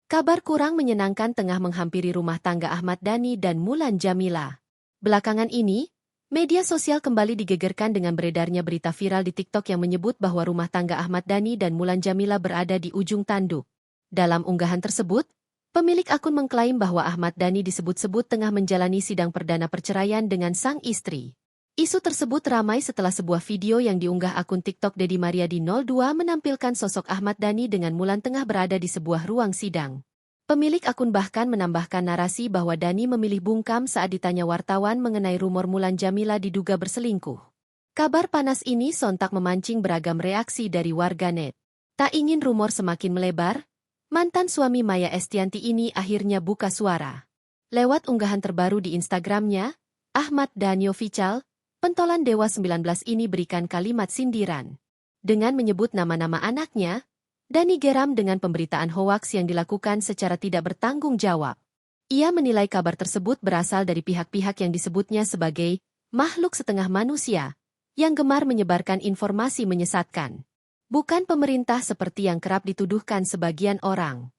Kabar kurang menyenangkan tengah menghampiri rumah tangga Ahmad Dhani dan Mulan Jameela. Belakangan ini, media sosial kembali digegerkan dengan beredarnya berita viral di TikTok yang menyebut bahwa rumah tangga Ahmad Dhani dan Mulan Jameela berada di ujung tanduk. Dalam unggahan tersebut, pemilik akun mengklaim bahwa Ahmad Dhani disebut-sebut tengah menjalani sidang perdana perceraian dengan sang istri. Isu tersebut ramai setelah sebuah video yang diunggah akun TikTok Dedi Mariadi 02 menampilkan sosok Ahmad Dhani dengan Mulan tengah berada di sebuah ruang sidang. Pemilik akun bahkan menambahkan narasi bahwa Dhani memilih bungkam saat ditanya wartawan mengenai rumor Mulan Jameela diduga berselingkuh. Kabar panas ini sontak memancing beragam reaksi dari warganet. Tak ingin rumor semakin melebar, mantan suami Maya Estianty ini akhirnya buka suara. Lewat unggahan terbaru di Instagramnya, Ahmad Dhani Official, pentolan Dewa 19 ini berikan kalimat sindiran. Dengan menyebut nama-nama anaknya, Dhani geram dengan pemberitaan hoaks yang dilakukan secara tidak bertanggung jawab. Ia menilai kabar tersebut berasal dari pihak-pihak yang disebutnya sebagai makhluk setengah manusia, yang gemar menyebarkan informasi menyesatkan. Bukan pemerintah seperti yang kerap dituduhkan sebagian orang.